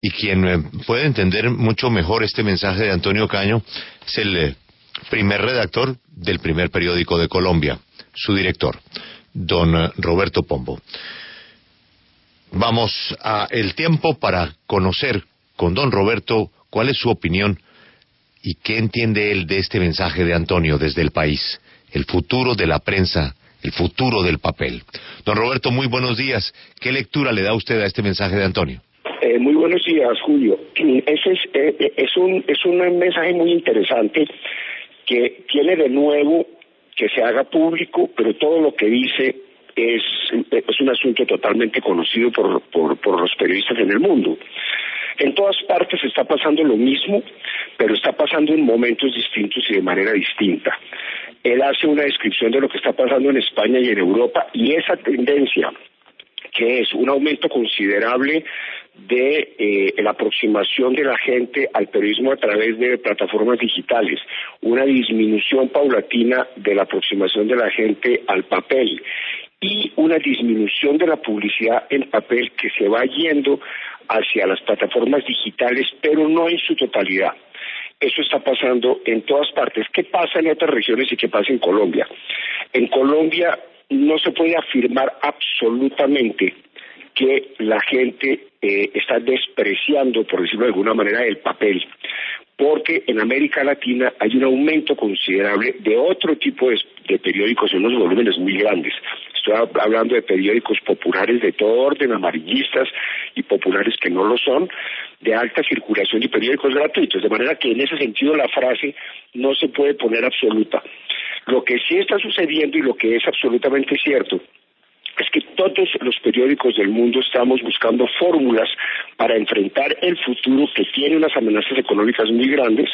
Y quien puede entender mucho mejor este mensaje de Antonio Caño es el primer redactor del primer periódico de Colombia, su director, don Roberto Pombo. Vamos a el tiempo para conocer con don Roberto cuál es su opinión y qué entiende él de este mensaje de Antonio desde el país, el futuro de la prensa, el futuro del papel. Don Roberto, muy buenos días. ¿Qué lectura le da usted a este mensaje de Antonio? Muy buenos días, Julio. Ese es un mensaje muy interesante que tiene de nuevo que se haga público, pero todo lo que dice es un asunto totalmente conocido por los periodistas en el mundo. En todas partes está pasando lo mismo, pero está pasando en momentos distintos y de manera distinta. Él hace una descripción de lo que está pasando en España y en Europa, y esa tendencia, que es un aumento considerable de la aproximación de la gente al periodismo a través de plataformas digitales, una disminución paulatina de la aproximación de la gente al papel y una disminución de la publicidad en papel que se va yendo hacia las plataformas digitales, pero no en su totalidad. Eso está pasando en todas partes. ¿Qué pasa en otras regiones y qué pasa en Colombia? En Colombia no se puede afirmar absolutamente que la gente está despreciando, por decirlo de alguna manera, el papel, porque en América Latina hay un aumento considerable de otro tipo de periódicos en unos volúmenes muy grandes. Estoy hablando de periódicos populares de todo orden, amarillistas y populares que no lo son, de alta circulación y periódicos gratuitos, de manera que en ese sentido la frase no se puede poner absoluta. Lo que sí está sucediendo y lo que es absolutamente cierto es que todos los periódicos del mundo estamos buscando fórmulas para enfrentar el futuro que tiene unas amenazas económicas muy grandes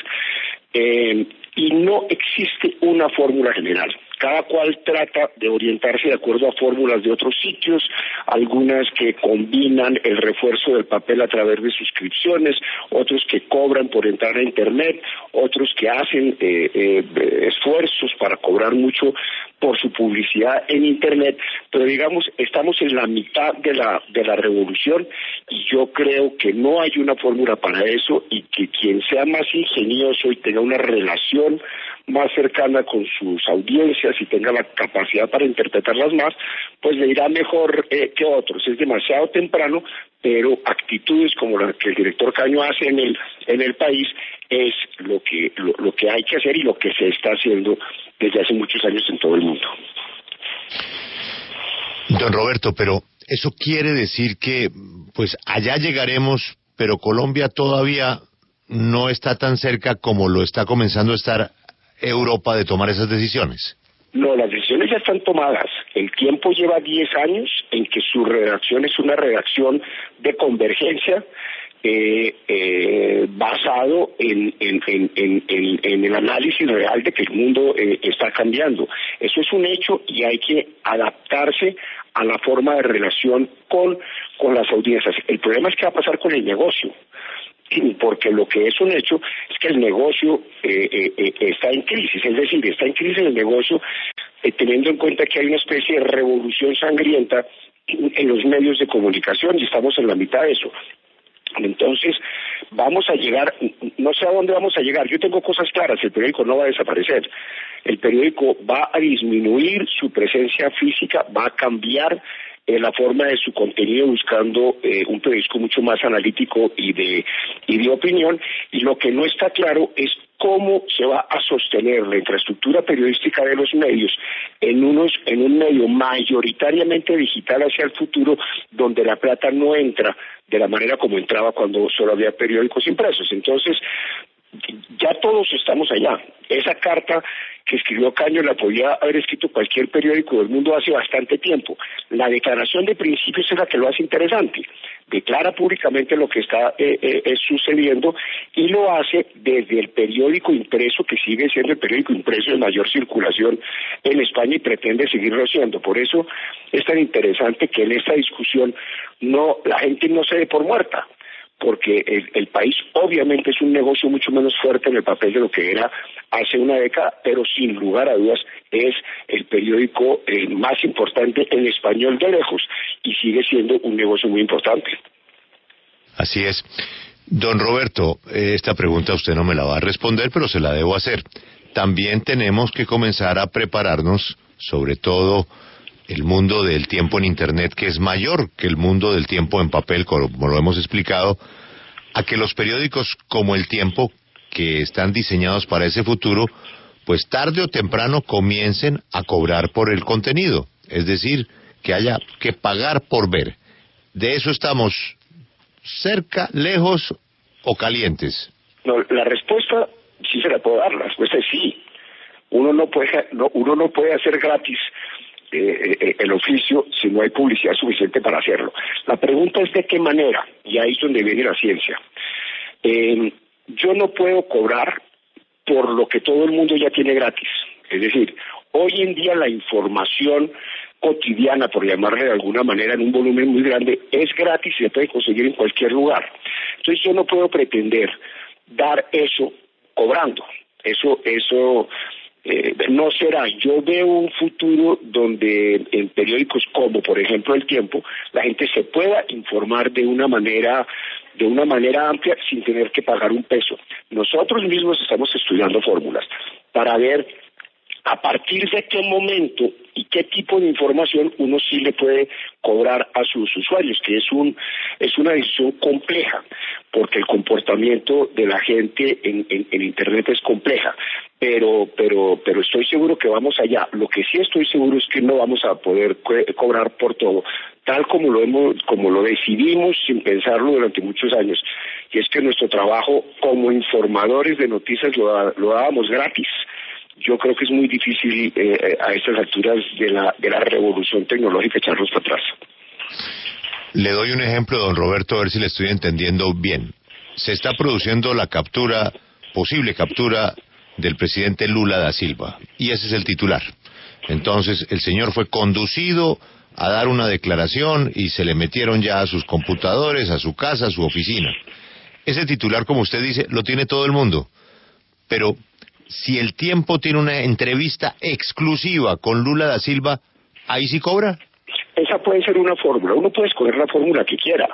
y no existe una fórmula general. Cada cual trata de orientarse de acuerdo a fórmulas de otros sitios, algunas que combinan el refuerzo del papel a través de suscripciones, otros que cobran por entrar a Internet, otros que hacen esfuerzos para cobrar mucho por su publicidad en Internet, pero digamos, estamos en la mitad de la revolución y yo creo que no hay una fórmula para eso y que quien sea más ingenioso y tenga una relación más cercana con sus audiencias y tenga la capacidad para interpretarlas más, pues le irá mejor que otros. Es demasiado temprano, pero actitudes como la que el director Caño hace en el país es lo que hay que hacer y lo que se está haciendo desde hace muchos años en todo el mundo. Don Roberto, pero eso quiere decir que pues allá llegaremos, pero Colombia todavía no está tan cerca como lo está comenzando a estar Europa de tomar esas decisiones. No, las decisiones ya están tomadas. El tiempo lleva 10 años en que su redacción es una redacción de convergencia basado en el análisis real de que el mundo está cambiando. Eso es un hecho y hay que adaptarse a la forma de relación con las audiencias. El problema es qué va a pasar con el negocio, porque lo que es un hecho es que el negocio está en crisis, es decir, está en crisis el negocio teniendo en cuenta que hay una especie de revolución sangrienta en los medios de comunicación y estamos en la mitad de eso. Entonces, vamos a llegar, no sé a dónde vamos a llegar, yo tengo cosas claras, el periódico no va a desaparecer, el periódico va a disminuir su presencia física, va a cambiar la forma de su contenido buscando un periodismo mucho más analítico y de opinión, y lo que no está claro es cómo se va a sostener la infraestructura periodística de los medios en un medio mayoritariamente digital hacia el futuro, donde la plata no entra de la manera como entraba cuando solo había periódicos impresos. Entonces, ya todos estamos allá. Esa carta que escribió Caño la podía haber escrito cualquier periódico del mundo hace bastante tiempo. La declaración de principios es la que lo hace interesante. Declara públicamente lo que está sucediendo y lo hace desde el periódico impreso, que sigue siendo el periódico impreso de mayor circulación en España y pretende seguirlo siendo. Por eso es tan interesante que en esta discusión la gente no se dé por muerta, porque el país obviamente es un negocio mucho menos fuerte en el papel de lo que era hace una década, pero sin lugar a dudas es el periódico más importante en español de lejos y sigue siendo un negocio muy importante. Así es. Don Roberto, esta pregunta usted no me la va a responder, pero se la debo hacer. También tenemos que comenzar a prepararnos, sobre todo el mundo del tiempo en Internet, que es mayor que el mundo del tiempo en papel, como lo hemos explicado, a que los periódicos como El Tiempo, que están diseñados para ese futuro, pues tarde o temprano comiencen a cobrar por el contenido. Es decir, que haya que pagar por ver. ¿De eso estamos cerca, lejos o calientes? No, la respuesta sí se la puedo dar, la respuesta es sí. Uno no puede hacer gratis el oficio si no hay publicidad suficiente para hacerlo. La pregunta es de qué manera, y ahí es donde viene la ciencia. Yo no puedo cobrar por lo que todo el mundo ya tiene gratis. Es decir, hoy en día la información cotidiana, por llamarle de alguna manera, en un volumen muy grande, es gratis y se puede conseguir en cualquier lugar. Entonces yo no puedo pretender dar eso cobrando. Eso no será. Yo veo un futuro donde en periódicos como, por ejemplo, El Tiempo, la gente se pueda informar de una manera amplia sin tener que pagar un peso. Nosotros mismos estamos estudiando fórmulas para ver a partir de qué momento y qué tipo de información uno sí le puede cobrar a sus usuarios, que es una decisión compleja, porque el comportamiento de la gente en Internet es compleja, pero estoy seguro que vamos allá. Lo que sí estoy seguro es que no vamos a poder cobrar por todo, tal como lo decidimos sin pensarlo durante muchos años, y es que nuestro trabajo como informadores de noticias lo dábamos gratis. Yo creo que es muy difícil a estas alturas de la revolución tecnológica echarlos para atrás. Le doy un ejemplo, don Roberto, a ver si le estoy entendiendo bien. Se está produciendo la posible captura del presidente Lula da Silva, y ese es el titular. Entonces, el señor fue conducido a dar una declaración y se le metieron ya a sus computadores, a su casa, a su oficina. Ese titular, como usted dice, lo tiene todo el mundo, pero si El Tiempo tiene una entrevista exclusiva con Lula da Silva, ¿ahí sí cobra? Esa puede ser una fórmula. Uno puede escoger la fórmula que quiera,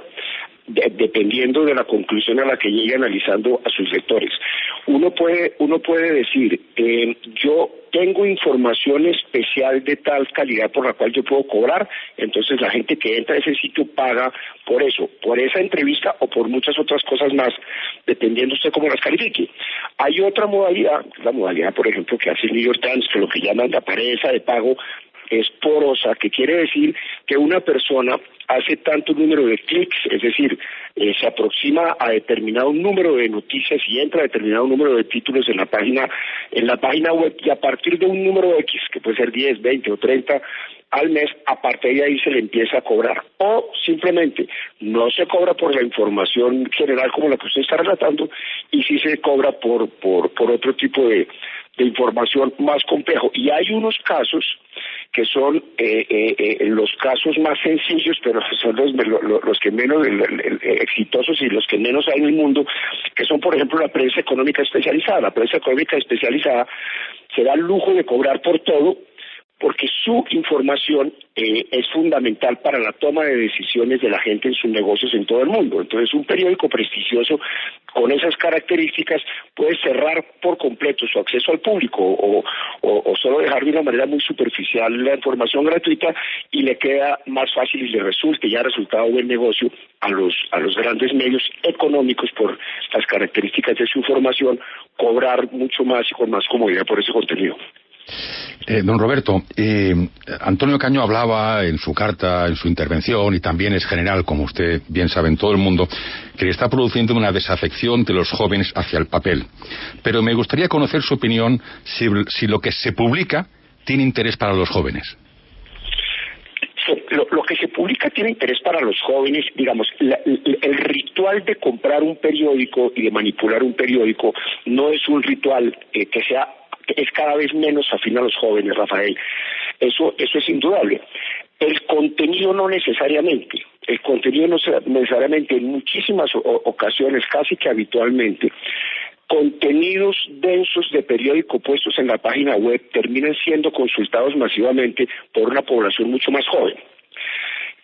dependiendo de la conclusión a la que llegue analizando a sus lectores. Uno puede decir, yo tengo información especial de tal calidad por la cual yo puedo cobrar, entonces la gente que entra a ese sitio paga por eso, por esa entrevista o por muchas otras cosas más, dependiendo usted cómo las califique. Hay otra modalidad, la modalidad, por ejemplo, que hace el New York Times, que lo que llaman la pareja de pago es porosa, que quiere decir que una persona hace tanto número de clics, es decir, se aproxima a determinado número de noticias y entra a determinado número de títulos en la página web, y a partir de un número X, que puede ser 10, 20 o 30 al mes, a partir de ahí se le empieza a cobrar. O simplemente no se cobra por la información general como la que usted está relatando, y sí se cobra por otro tipo de información más complejo. Y hay unos casos que son los casos más sencillos, pero son los que menos exitosos y los que menos hay en el mundo, que son, por ejemplo, la prensa económica especializada. La prensa económica especializada se da el lujo de cobrar por todo, porque su información es fundamental para la toma de decisiones de la gente en sus negocios en todo el mundo. Entonces, un periódico prestigioso con esas características puede cerrar por completo su acceso al público o solo dejar de una manera muy superficial la información gratuita, y le queda más fácil y le resulta, ya ha resultado buen negocio a los grandes medios económicos, por las características de su información, cobrar mucho más y con más comodidad por ese contenido. Don Roberto, Antonio Caño hablaba en su carta, en su intervención, y también es general, como usted bien sabe, en todo el mundo, que está produciendo una desafección de los jóvenes hacia el papel. Pero me gustaría conocer su opinión si lo que se publica tiene interés para los jóvenes. Lo que se publica tiene interés para los jóvenes. Digamos, el ritual de comprar un periódico y de manipular un periódico no es un ritual es cada vez menos afín a los jóvenes, Rafael. Eso es indudable. El contenido no necesariamente. El contenido no necesariamente, en muchísimas ocasiones, casi que habitualmente, contenidos densos de periódico puestos en la página web terminan siendo consultados masivamente por una población mucho más joven.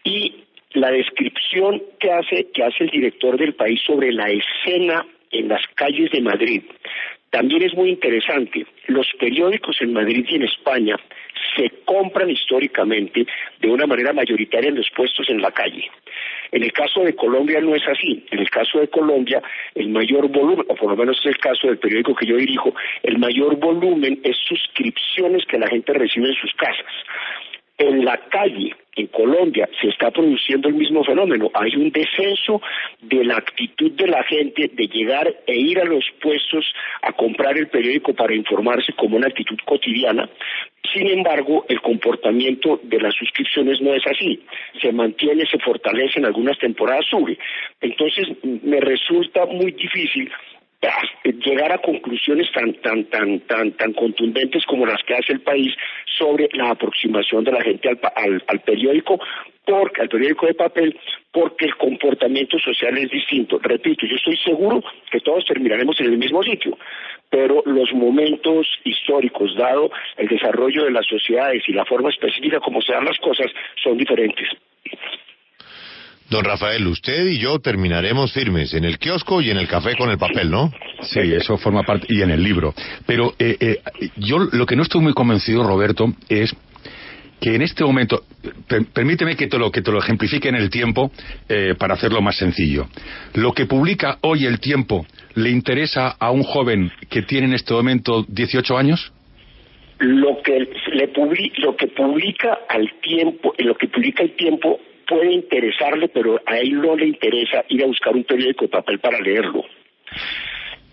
Y la descripción que hace el director del País sobre la escena en las calles de Madrid también es muy interesante. Los periódicos en Madrid y en España se compran históricamente de una manera mayoritaria en los puestos en la calle. En el caso de Colombia no es así. En el caso de Colombia, el mayor volumen, o por lo menos es el caso del periódico que yo dirijo, el mayor volumen es suscripciones que la gente recibe en sus casas. En la calle, en Colombia, se está produciendo el mismo fenómeno. Hay un descenso de la actitud de la gente de llegar e ir a los puestos a comprar el periódico para informarse como una actitud cotidiana. Sin embargo, el comportamiento de las suscripciones no es así. Se mantiene, se fortalece, en algunas temporadas sube. Entonces, me resulta muy difícil llegar a conclusiones tan contundentes como las que hace el País sobre la aproximación de la gente al periódico, al periódico de papel, porque el comportamiento social es distinto. Repito, yo estoy seguro que todos terminaremos en el mismo sitio, pero los momentos históricos, dado el desarrollo de las sociedades y la forma específica como se dan las cosas, son diferentes. Don Rafael, usted y yo terminaremos firmes en el kiosco y en el café con el papel, ¿no? Sí, eso forma parte, y en el libro. Pero yo lo que no estoy muy convencido, Roberto, es que en este momento, permíteme que te lo ejemplifique en el tiempo para hacerlo más sencillo. Lo que publica hoy el Tiempo, ¿le interesa a un joven que tiene en este momento 18 años? Lo que publica el Tiempo puede interesarle, pero a él no le interesa ir a buscar un periódico de papel para leerlo.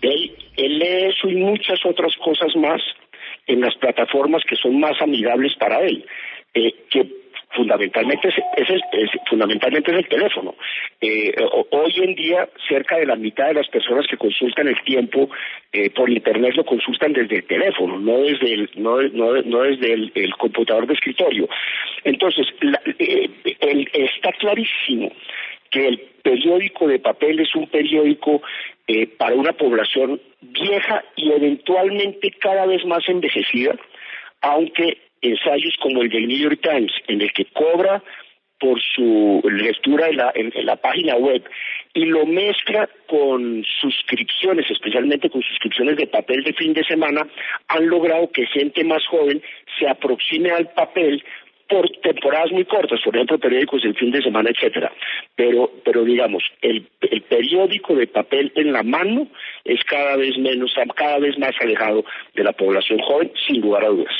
Él lee eso y muchas otras cosas más en las plataformas que son más amigables para él, que fundamentalmente es el teléfono. Hoy en día, cerca de la mitad de las personas que consultan el Tiempo por internet lo consultan desde el teléfono, no desde el computador de escritorio. Entonces, está clarísimo que el periódico de papel es un periódico para una población vieja y eventualmente cada vez más envejecida, aunque ensayos como el del New York Times, en el que cobra por su lectura en la página web y lo mezcla con suscripciones, especialmente con suscripciones de papel de fin de semana, han logrado que gente más joven se aproxime al papel por temporadas muy cortas, por ejemplo, periódicos del fin de semana, etcétera. Pero digamos, el periódico de papel en la mano es cada vez más alejado de la población joven, sin lugar a dudas.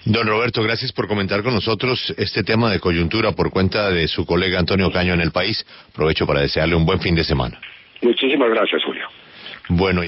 Don Roberto, gracias por comentar con nosotros este tema de coyuntura por cuenta de su colega Antonio Caño en El País. Aprovecho para desearle un buen fin de semana. Muchísimas gracias, Julio. Bueno.